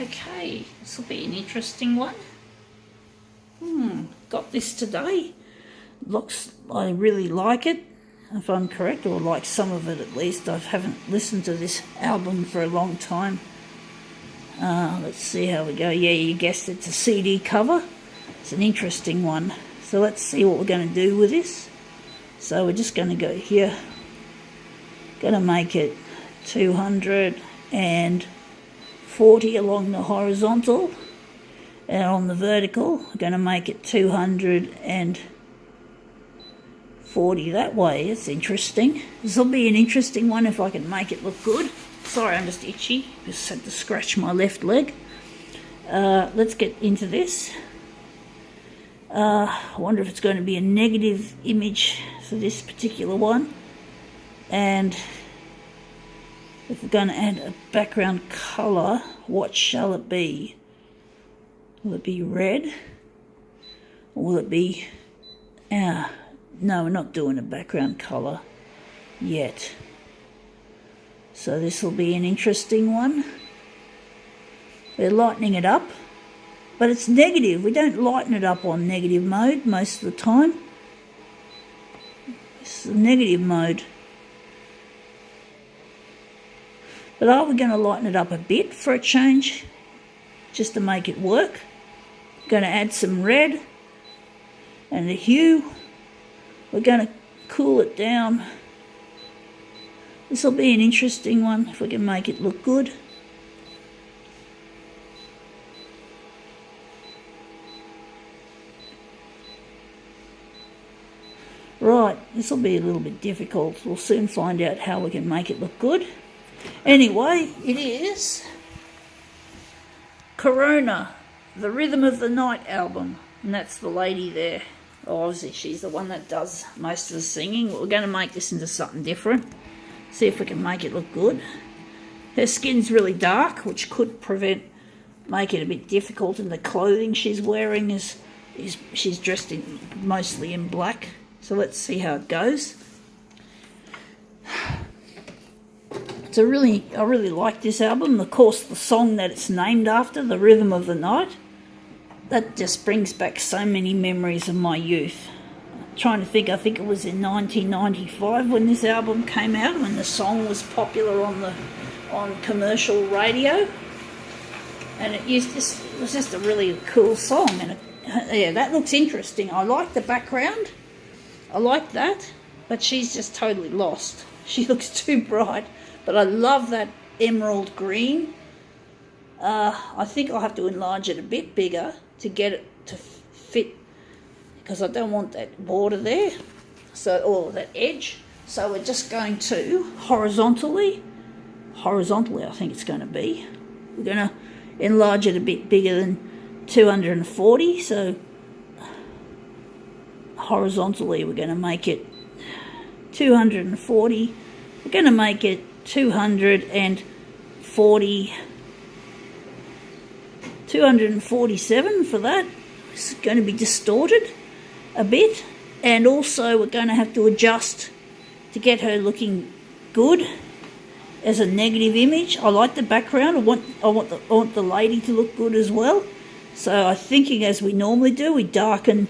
Okay, this will be an interesting one. Got this today. I really like it, if I'm correct, or like some of it at least. I haven't listened to this album for a long time. Let's see how we go. Yeah, you guessed it, it's a CD cover. It's an interesting one. So let's see what we're going to do with this. So we're just going to go here. Going to make it 240 along the horizontal, and on the vertical I'm going to make it 240 that way. It's interesting. This will be an interesting one if I can make it look good. Sorry, I'm just itchy. Just had to scratch my left leg. Let's get into this. I wonder if it's going to be a negative image for this particular one. And if we're going to add a background colour, what shall it be? Will it be red? Or will it be... no, we're not doing a background colour yet. So this will be an interesting one. We're lightening it up, but it's negative. We don't lighten it up on negative mode most of the time. This is negative mode. But are we going to lighten it up a bit for a change, just to make it work? Going to add some red and the hue. We're going to cool it down. This will be an interesting one if we can make it look good. Right, this will be a little bit difficult. We'll soon find out how we can make it look good. Anyway, it is Corona, the Rhythm of the Night album, and that's the lady there. Oh, obviously she's the one that does most of the singing. We're going to make this into something different. See if we can make it look good. Her skin's really dark, which could make it a bit difficult, and the clothing she's wearing is she's dressed in mostly in black. So let's see how it goes. I really like this album. Of course, the song that it's named after, The Rhythm of the Night, that just brings back so many memories of my youth. I'm trying to think, I think it was in 1995 when this album came out, when the song was popular on commercial radio, and it was just a really cool song. And yeah, that looks interesting. I like the background. I like that, but she's just totally lost. She looks too bright. But I love that emerald green. I think I'll have to enlarge it a bit bigger to get it to fit, because I don't want that border there, or that edge. So we're just going to horizontally I think it's going to be. We're going to enlarge it a bit bigger than 240. So horizontally we're going to make it 240. We're going to make it 247 for that. It's going to be distorted a bit, and also we're going to have to adjust to get her looking good as a negative image. I like the background. I want the lady to look good as well. So I'm thinking, as we normally do, we darken,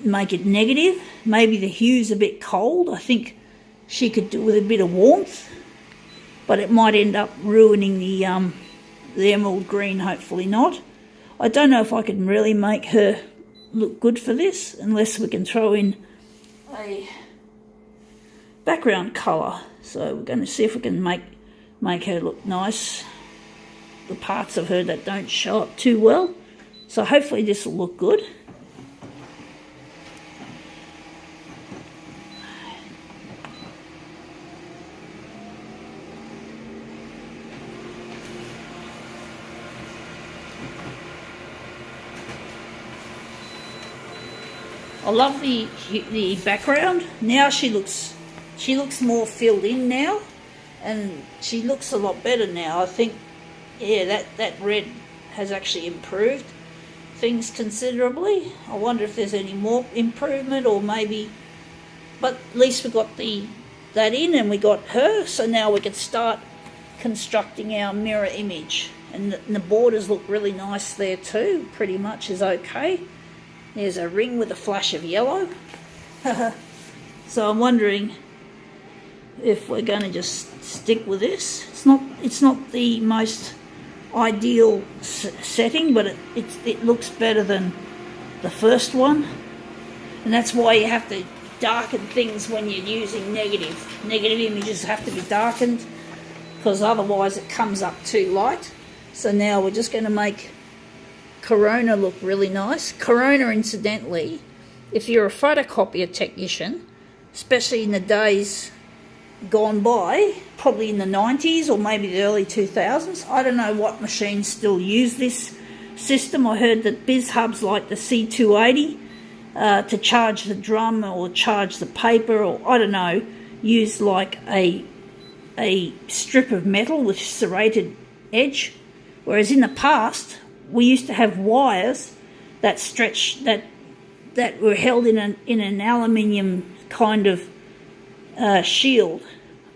make it negative. Maybe the hue's a bit cold. I think she could do with a bit of warmth, but it might end up ruining the emerald green. Hopefully not. I don't know if I can really make her look good for this, unless we can throw in a background colour. So we're going to see if we can make her look nice, the parts of her that don't show up too well. So hopefully this will look good. I love the background. Now she looks more filled in now, and she looks a lot better now. I think, yeah, that red has actually improved things considerably. I wonder if there's any more improvement, or maybe, but at least we got that in, and we got her, so now we can start constructing our mirror image. And the borders look really nice there too, pretty much is okay. There's a ring with a flash of yellow. So I'm wondering if we're going to just stick with this. It's not the most ideal setting, but it looks better than the first one. And that's why you have to darken things when you're using negative. Negative images have to be darkened because otherwise it comes up too light. So now we're just going to make Corona look really nice. Corona, incidentally, if you're a photocopier technician, especially in the days gone by, probably in the 90s or maybe the early 2000s, I don't know what machines still use this system. I heard that BizHubs like the C280 to charge the drum or charge the paper, or I don't know, use like a strip of metal with serrated edge. Whereas in the past, we used to have wires that stretch that were held in an aluminium kind of shield.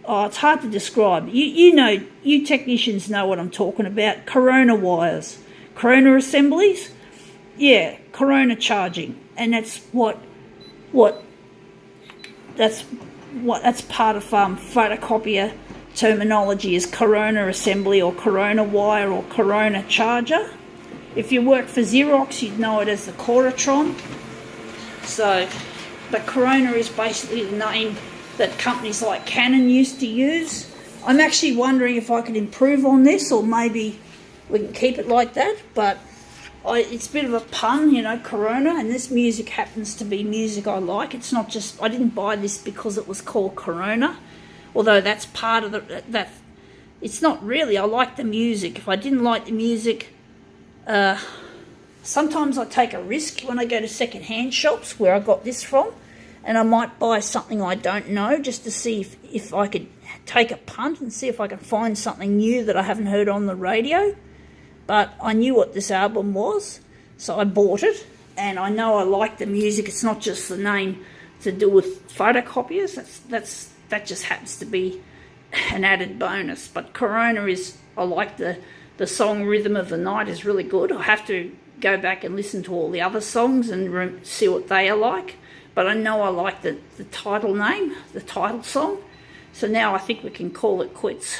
Oh, it's hard to describe. You technicians know what I'm talking about. Corona wires, Corona assemblies. Yeah, Corona charging, and that's part of photocopier terminology is Corona assembly or Corona wire or Corona charger. If you work for Xerox, you'd know it as the Corotron. So, but Corona is basically the name that companies like Canon used to use. I'm actually wondering if I could improve on this, or maybe we can keep it like that, but it's a bit of a pun, Corona, and this music happens to be music I like. It's not just, I didn't buy this because it was called Corona, although that's part of that. It's not really, I like the music. If I didn't like the music, sometimes I take a risk when I go to second-hand shops where I got this from, and I might buy something I don't know just to see if I could take a punt and see if I can find something new that I haven't heard on the radio. But I knew what this album was, so I bought it, and I know I like the music. It's not just the name to do with photocopiers. That just happens to be an added bonus. But Corona is, I like the song Rhythm of the Night is really good. I have to go back and listen to all the other songs and see what they are like. But I know I like the title name, the title song. So now I think we can call it quits.